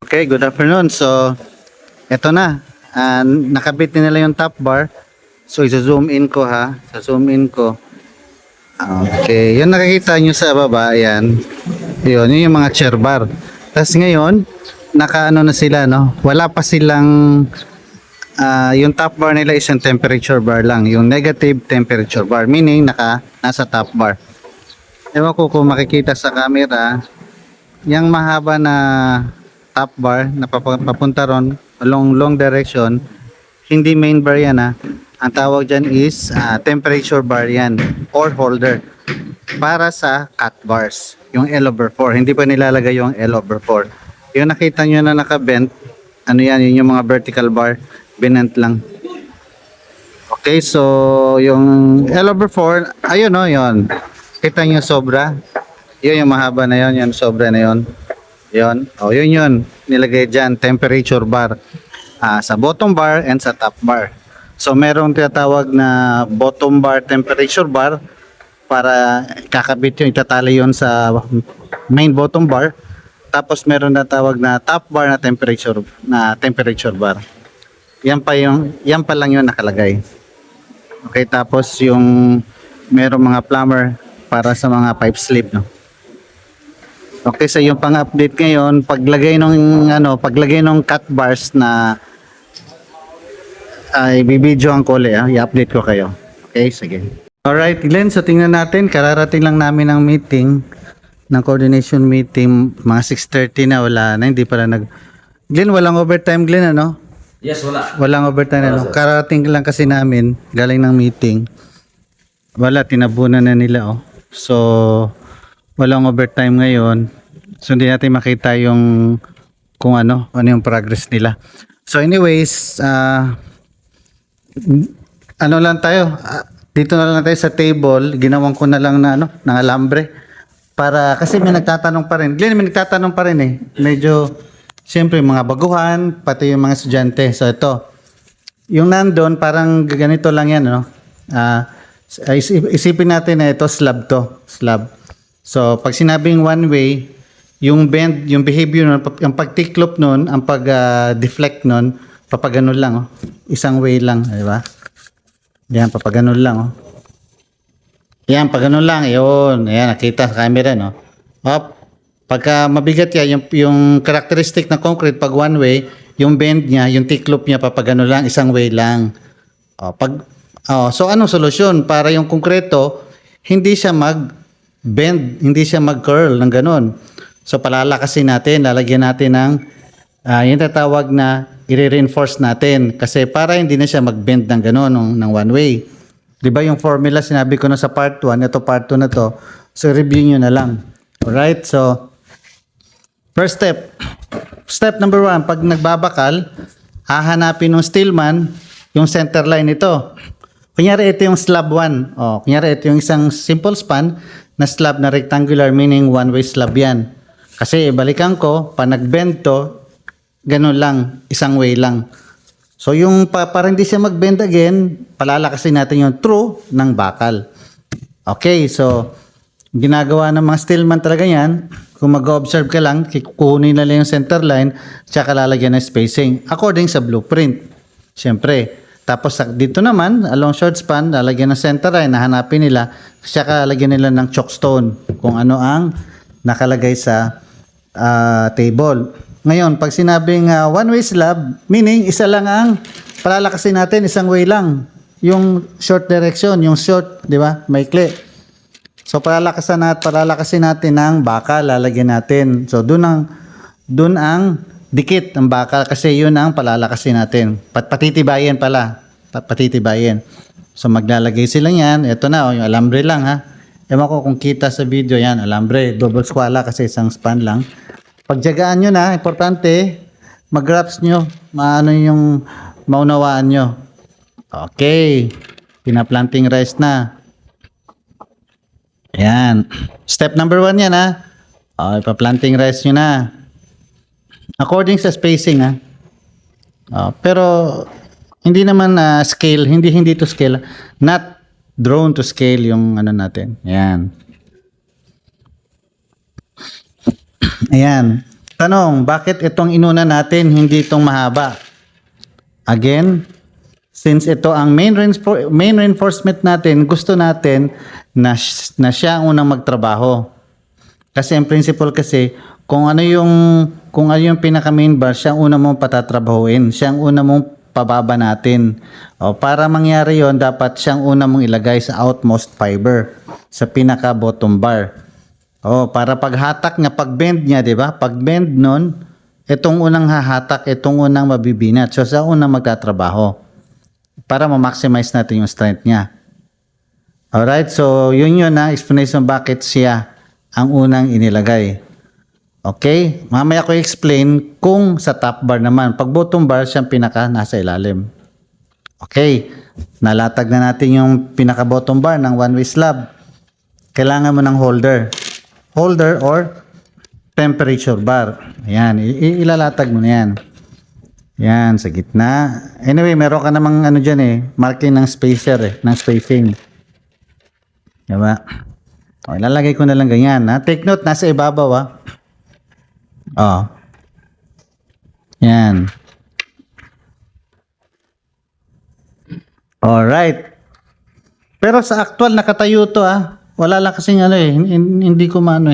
Okay, good afternoon. So, eto na. Nakabit na nila yung top bar. So, i-zoom in ko ha. Sa zoom in ko. Okay, yung nakikita nyo sa baba, ayan. Yun yung mga chair bar. Tapos ngayon, nakaano na sila, no? Wala pa silang, yung top bar nila isang temperature bar lang. Yung negative temperature bar. Meaning, nasa top bar. Ewan ko kung makikita sa camera, yung mahaba na top bar na papunta ron along long direction, hindi main bar yan ha. Ang tawag dyan is temperature bar yan or holder para sa cut bars, yung L over 4. Hindi pa nilalagay yung L over 4. Yung nakita nyo na nakabent, ano yan, yun yung mga vertical bar, binent lang. Okay, so yung L over 4, ayun o, yun. Kita nyo sobra, yun yung mahaba na yun, yung sobra na yun. Yun. Oh, yun. Nilagay dyan, temperature bar. Sa bottom bar and sa top bar. So, merong tinatawag na bottom bar temperature bar para kakabit yung itatali yun sa main bottom bar. Tapos, meron na tawag na top bar na temperature bar. Yan pa lang yun nakalagay. Okay, tapos yung merong mga plumber para sa mga pipe sleeve, no? Okay, so yung pang-update ngayon, paglagay ng cut bars na ay bibidyoan ko ulit, i-update ko kayo. Okay, sige. Alright, Glenn, so tingnan natin, kararating lang namin ng meeting, ng coordination meeting, mga 6:30 na, wala na, hindi pala Glenn, walang overtime, Glenn, ano? Yes, wala. Walang overtime, ano? Sir. Kararating lang kasi namin, galing ng meeting. Wala, tinabunan na nila, oh. So, walang overtime ngayon. So, hindi natin makita yung kung ano yung progress nila. So, anyways, ano lang tayo, dito na lang tayo sa table, ginawan ko na lang na ng alambre. Para, kasi may nagtatanong pa rin. Glenn, may nagtatanong pa rin eh. Medyo, siyempre, mga baguhan, pati yung mga estudyante. So, ito. Yung nandun, parang ganito lang yan, no? Isipin natin na ito, slab to. Slab. So, pag sinabing one way, yung bend, yung behavior nun, yung pagtiklop nun, ang pag-deflect nun, papaganon lang, oh. Isang way lang, di ba? Yan, papaganon lang, oh. Yan, paganon lang, yun. Ayan, nakita sa camera, no? Up. Pagka mabigat yan, yung characteristic ng concrete, pag one way, yung bend niya, yung tiklop niya, papaganon lang, isang way lang. So, anong solusyon? Para yung konkreto, hindi siya mag-bend, hindi siya mag-curl ng ganun. So, palalakasin natin, lalagyan natin ng yung tatawag na i-reinforce natin. Kasi para hindi na siya mag-bend ng ganun, ng one way. Di ba yung formula sinabi ko na sa part 1, ito part 2 na to. So, review nyo na lang. Alright, so, first step. Step number 1, pag nagbabakal, hahanapin ng steelman yung center line nito. Kunyari ito yung slab 1. Kunyari ito yung isang simple span na slab na rectangular, meaning one-way slab yan. Kasi balikan ko, pa nag-bend to, ganun lang, isang way lang. So yung para hindi siya mag-bend again, palalakasin natin yung true ng bakal. Okay, so ginagawa ng mga steelman talaga yan. Kung mag-observe ka lang, kukunin na lang yung center line, tsaka lalagyan ng spacing according sa blueprint. Siyempre. Tapos dito naman, along short span, lalagyan ng center line, nahanapin nila, tsaka lalagyan nila ng chalkstone kung ano ang nakalagay sa table. Ngayon, pag sinabing one-way slab, meaning isa lang ang palalakasin natin, isang way lang. Yung short direction, yung short, di ba? Maikli. So, palalakasin natin ng bakal, lalagyan natin. So, dun ang dikit ang bakal kasi yun ang palalakasin natin. Patitibayin pala. Patitibayin. So, maglalagay sila yan. Ito na, yung alambre lang ha. Ewan ko kung kita sa video yan, alambre. Double squala kasi isang span lang. Pagjagaan nyo na, importante, mag-wraps nyo, yung maunawaan nyo. Okay, pinaplanting rice na. Ayan. Step number 1 yan ha. Ipaplanting rice nyo na. According sa spacing ha. Pero, hindi naman scale, hindi to scale. Not drone to scale yung ano natin. Ayan. Ayan. Tanong, bakit itong inuna natin, hindi itong mahaba? Again, since ito ang main reinforcement natin, gusto natin na siya ang unang magtrabaho. Kasi ang principle kasi, kung ano yung pinaka main bar, siya ang una mong patatrabahuin. Siya ang una mong pababa natin. O, para mangyari yon, dapat siyang una mong ilagay sa outmost fiber, sa pinaka bottom bar. Oh, para paghatak nga pag-bend niya, 'di ba? Pag-bend nun, itong unang hahatak, itong unang mabibinat. So sa unang magtatrabaho para ma-maximize natin yung strength niya. Alright, so yun na explanation bakit siya ang unang inilagay. Okay, mamaya ko explain kung sa top bar naman. Pag bottom bar, siyang pinaka nasa ilalim. Okay, nalatag na natin yung pinaka bottom bar ng one-way slab. Kailangan mo ng holder or temperature bar. Ayan, ilalatag mo na yan. Yan, sa gitna. Anyway, meron ka namang ano dyan marking ng spacer ng spacing. Diba? O, ilalagay ko na lang ganyan. Take note, nasa ibabaw Yan. Alright. Pero sa actual, nakatayo to Wala lang kasing hindi ko maano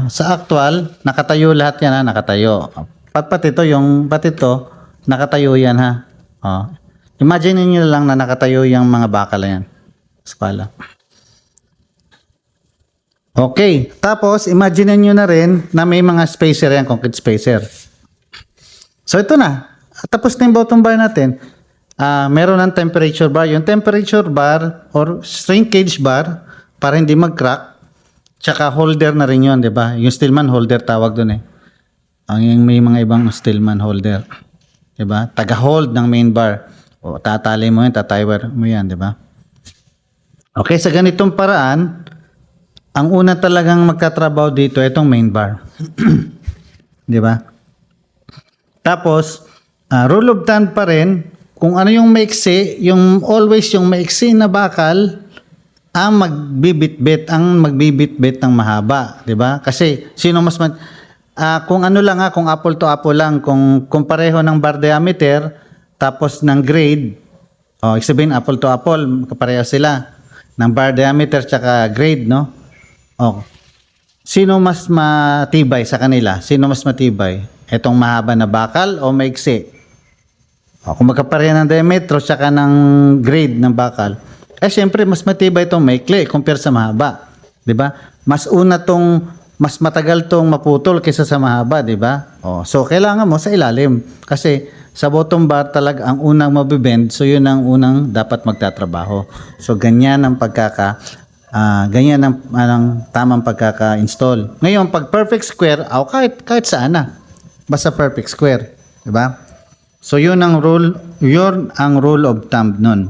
sa actual, nakatayo lahat yan nakatayo. Pati ito, nakatayo yan Imagine niyo lang na nakatayo yung mga bakal yan. Eskwela. Okay, tapos imagine niyo na rin na may mga spacer yan, concrete spacer. So ito na. Tapos na yung bottom bar natin. Meron ng temperature bar. Yung temperature bar or shrinkage bar para hindi mag-crack. Tsaka holder na rin yun, di ba? Yung Stillman holder tawag doon may mga ibang Stillman holder. Di ba? Taga-hold ng main bar. O tatali mo yun, tataywar mo yan, di ba? Okay, sa ganitong paraan, ang una talagang magkatrabaho dito, itong main bar. Di ba? Tapos, rule of thumb pa rin, kung ano yung maiksi, always yung maiksi na bakal ang magbibitbit ng mahaba, 'di ba? Kasi sino mas kung ano lang kung apple to apple lang, kung pareho ng bar diameter tapos ng grade, ibig sabihin apple to apple, kapareho sila ng bar diameter tsaka grade, no? Sino mas matibay sa kanila? Sino mas matibay? Etong mahaba na bakal o maiksi? Kung magkapareha ng diametro tsaka ng grade ng bakal, syempre mas matibay itong maikli compare sa mahaba, 'di ba? Mas matagal tong maputol kaysa sa mahaba, 'di ba? So kailangan mo sa ilalim kasi sa bottom bar talaga ang unang mabibend, so yun ang unang dapat magtatrabaho. So ganyan ang ganyan ang tamang pagkaka-install. Ngayon pag perfect square, kahit saan basta perfect square, 'di ba? So yun ang rule of thumb nun.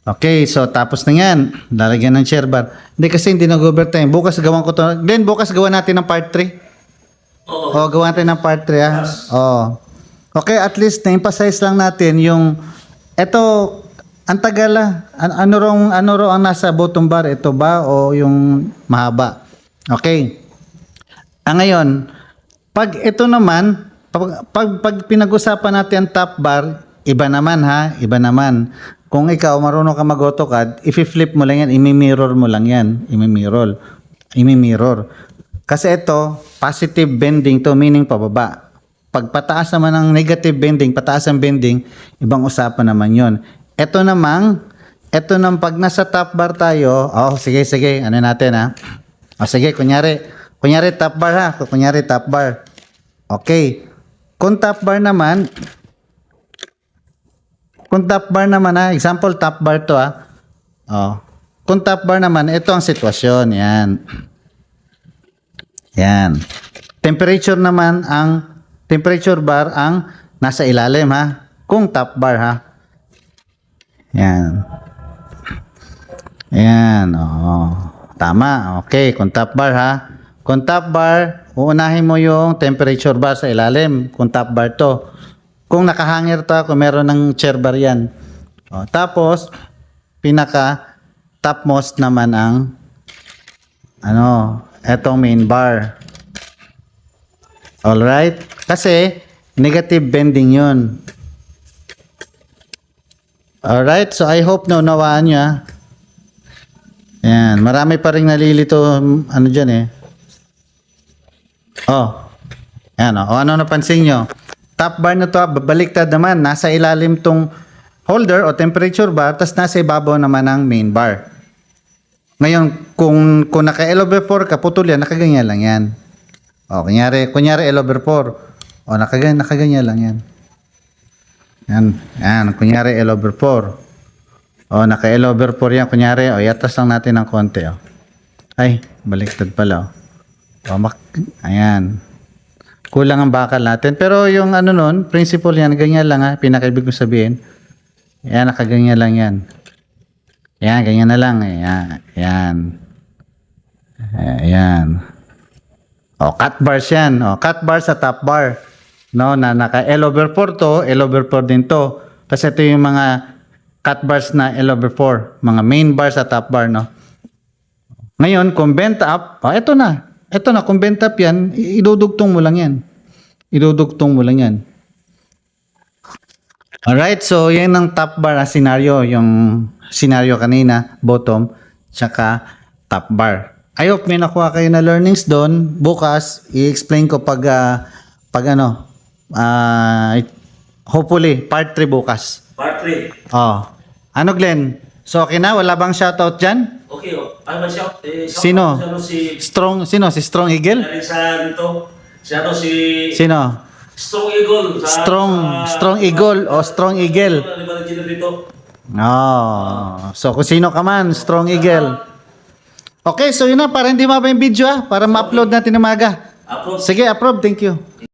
Okay, so tapos na yan. Lalagyan ng chair bar. Hindi kasi hindi nag-overtime. Bukas gawan ko to. Then bukas gawan natin ng part 3. Oo. Gawan natin ng part 3 Yes. Okay, at least na-emphasize lang natin yung ang tagal Ano raw ang nasa bottom bar? Ito ba o yung mahaba? Okay. Ngayon, pag ito naman, pag pinag-usapan natin ang top bar, iba naman. Kung ikaw marunong ka mag-AutoCAD, i-flip mo lang yan, i-mirror mo lang yan, i-mirror. Kasi ito, positive bending to, meaning pababa. Pag pataas naman ang negative bending, pataas ang bending, ibang usapan naman yon. Ito nang pag nasa top bar tayo, sige, ano natin sige, kunyari top bar kunyari top bar. Okay. Kung top bar naman, example top bar to Kung top bar naman, ito ang sitwasyon, yan. Temperature bar ang nasa ilalim kung top bar Yan. Tama. Okay, kung top bar Kung top bar, uunahin mo yung temperature bar sa ilalim. Kung top bar to. Kung nakahangir to, kung meron ng chair bar yan. Tapos, pinaka topmost naman ang etong main bar. Alright? Kasi, negative bending yun. Alright, so I hope na unawaan nyo. Yan, marami pa rin nalilito, ano dyan eh. Oh, yan oh. O ano napansin nyo? Top bar na to, baliktad naman. Nasa ilalim tong holder o temperature bar, tas nasa ibabaw naman ang main bar. Ngayon, kung naka L over 4 ka, putol yan, nakaganyan lang yan. O, kunyari L over 4. O, nakaganyan lang yan. Yan, kunyari L over 4. O, naka L over 4 yan, kunyari, o, iatas lang natin ng konti, o. Ay, baliktad pala, o. O, ayan. Kulang ang bakal natin. Pero yung ano nun, principle yan, ganyan lang ha, pinakaibig ko sabihin. Yan, nakaganyan lang yan. Yan, ganyan na lang, yan. Ayan. O, cut bars yan, o, cut bar sa top bar. No, na naka L over 4 to, L over 4 din to. Kasi ito yung mga cut bars na L over 4, mga main bar sa top bar, no. Ngayon, kung bent up, ito na, kung bent up yan, idudugtong mo lang yan. Alright, so yan ang top bar na scenario, yung scenario kanina, bottom, tsaka top bar. I hope may nakuha kayo na learnings doon. Bukas, i-explain ko pag hopefully, part 3 bukas. Part 3. Oh. Ano Glenn? So okay na? Wala bang shoutout dyan? Okay, ano ba shout? Sino? Si Si Strong Eagle? galing sa dito. Si Sino? Strong Eagle. Strong Eagle o Strong Eagle? Dito. Oh. So kung sino ka man, Strong Eagle. Okay, so yun na, para hindi maba yung video para ma-upload natin ng maga. Upload. Sige, approve. Thank you.